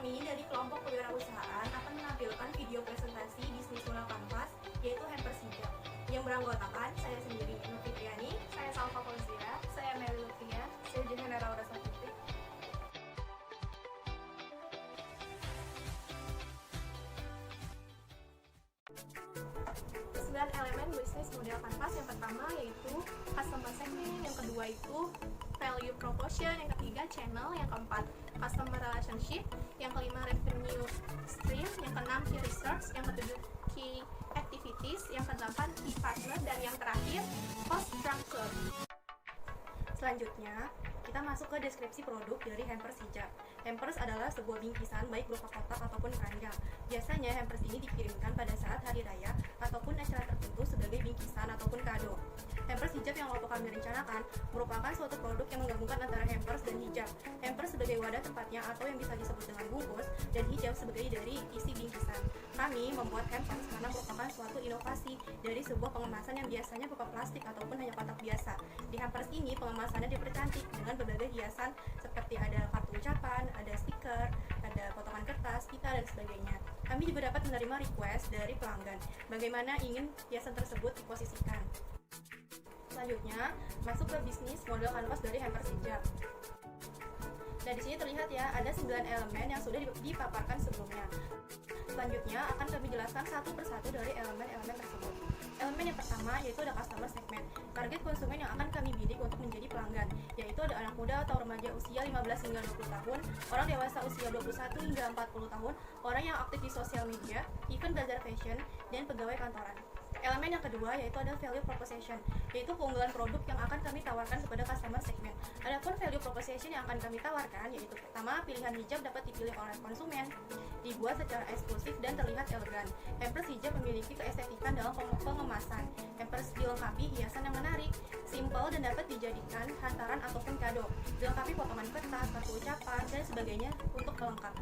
Kami dari kelompok kewirausahaan akan menampilkan video presentasi bisnis modal kanvas, yaitu hampers hijab, yang beranggotakan saya sendiri, Nur Fitriani, Saya Salva Fauzia, saya Meli Lutfia, saya Juhana Raura Saputri. Sembilan elemen bisnis model kanvas. Yang pertama yaitu customer segment, yang kedua itu value proposition, yang ketiga channel, yang keempat customer relationship, yang kelima revenue stream, yang keenam key research, yang ketujuh key activities, yang kedelapan key partner, dan yang terakhir cost structure. Selanjutnya, kita masuk ke deskripsi produk dari hampers hijab. Hampers adalah sebuah bingkisan baik berupa kotak ataupun keranjang. Biasanya hampers ini dikirimkan pada saat hari raya ataupun acara tertentu sebagai bingkisan ataupun kado. Hampers hijab yang waktu kami rencanakan merupakan suatu produk yang menggabungkan antara hampers dan hijab. Hampers sebagai wadah tempatnya atau yang bisa disebut dengan bungkus, dan hijab sebagai dari isi bingkisan. Kami membuat hampers karena merupakan suatu inovasi dari sebuah pengemasan yang biasanya berupa plastik ataupun hanya kotak biasa. Di hampers ini pengemasannya dipercantik dengan berbagai hiasan seperti ada kartu ucapan, ada stiker, ada potongan kertas, pita, dan sebagainya. Kami juga dapat menerima request dari pelanggan bagaimana ingin hiasan tersebut diposisikan. Selanjutnya, masuk ke bisnis model kanvas dari hampers hijab. Nah, di sini terlihat ya, ada 9 elemen yang sudah dipaparkan sebelumnya. Selanjutnya, akan kami jelaskan satu persatu dari elemen-elemen tersebut. Elemen yang pertama yaitu ada customer segment, target konsumen yang akan kami bidik untuk menjadi pelanggan, yaitu ada anak muda atau remaja usia 15 hingga 20 tahun, orang dewasa usia 21 hingga 40 tahun, orang yang aktif di sosial media, event bazar fashion, dan pegawai kantoran. Elemen yang kedua yaitu ada value proposition, yaitu keunggulan produk yang akan kami tawarkan kepada customer segment. Adapun value proposition yang akan kami tawarkan yaitu pertama, pilihan hijab dapat dipilih oleh konsumen, dibuat secara eksklusif dan terlihat elegan. Hampers hijab memiliki keestetikan dalam pengemasan. Hampers dilengkapi hiasan yang menarik, simple dan dapat dijadikan hantaran ataupun kado. Dilengkapi potongan kertas, kartu ucapan, dan sebagainya untuk pelengkap.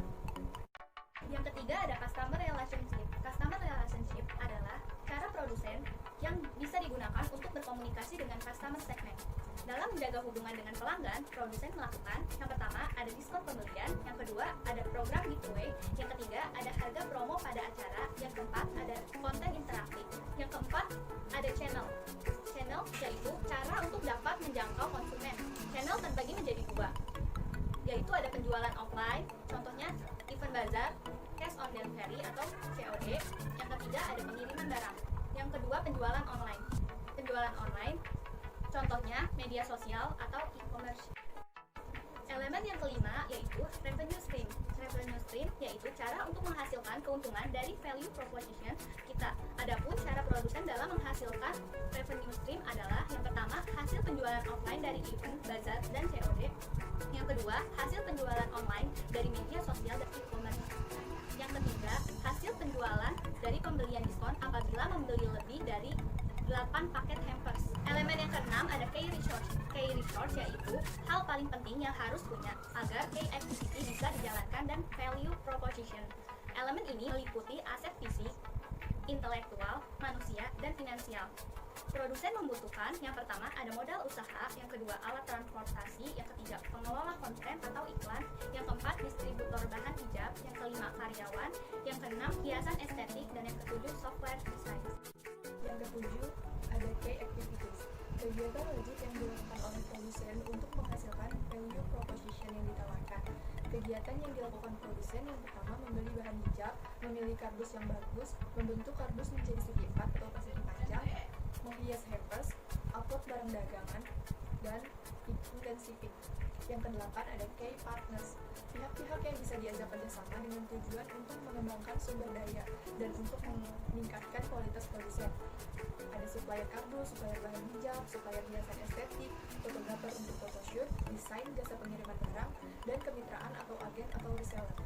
Yang ketiga ada customer relationship. Customer relationship adalah cara produsen yang bisa digunakan untuk berkomunikasi dengan customer segment. Dalam menjaga hubungan dengan pelanggan, produsen melakukan yang pertama ada diskon pembelian, yang kedua ada program giveaway, yang ketiga ada harga promo pada acara, yang keempat ada konten interaktif, yang keempat ada channel. Channel yaitu cara untuk dapat menjangkau konsumen. Channel terbagi menjadi dua, yaitu ada penjualan offline, contohnya event bazar, cash on delivery atau COD. Yang ketiga ada pengiriman barang. Yang kedua penjualan online. Penjualan online, contohnya media sosial atau e-commerce. Elemen yang kelima yaitu revenue stream. Revenue stream yaitu cara untuk menghasilkan keuntungan dari value proposition kita. Adapun cara produsen dalam menghasilkan revenue stream adalah yang pertama hasil penjualan offline dari event, bazar, dan COD. Yang kedua hasil penjualan online dari media sosial dan e-commerce. Yang ketiga hasil penjualan dari pembelian diskon apabila membeli lebih dari 8 paket hampers. Elemen yang keenam ada key resource. Key resource yaitu hal paling penting yang harus punya agar key activity bisa dijalankan dan value proposition. Elemen ini meliputi aset fisik, intelektual, manusia, dan finansial. Produsen membutuhkan yang pertama ada modal usaha, yang kedua alat transportasi, yang ketiga pengelola konten atau iklan, yang keempat distributor bahan hijab, yang kelima karyawan, yang keenam hiasan estetik, dan yang ketujuh software design. Yang ketujuh, ada key activities, kegiatan wajib yang dilakukan oleh produsen untuk menghasilkan value proposition yang ditawarkan. Kegiatan yang dilakukan produsen yang pertama membeli bahan hijab, memilih kardus yang bagus, membentuk kardus menjadi segi empat atau persegi panjang, menghias hampers, upload barang dagangan, dan picking dan shipping. Yang kedelapan ada key partners, pihak-pihak yang bisa diajak kerjasama dengan tujuan untuk mengembangkan sumber daya dan untuk meningkatkan kualitas produsen. Ada supplier kardus, supplier bahan hijab, supplier hiasan estetik, fotografer untuk photoshoot, desain jasa pengiriman barang, dan kemitraan atau agen atau reseller.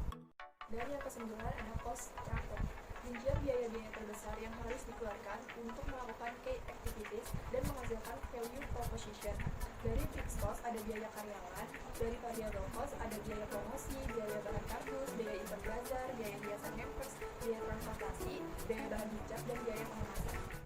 Dan yang kesembilan ada cost structure, rincian biaya-biaya terbesar yang harus dikeluarkan untuk melakukan key activities dan menghasilkan value proposition. Dari fixed cost ada biaya karyawan, dari variable cost ada biaya promosi, biaya bahan kardus, biaya event bazar, biaya hiasan hampers, biaya transportasi, biaya bahan hijab, dan biaya pengemasan.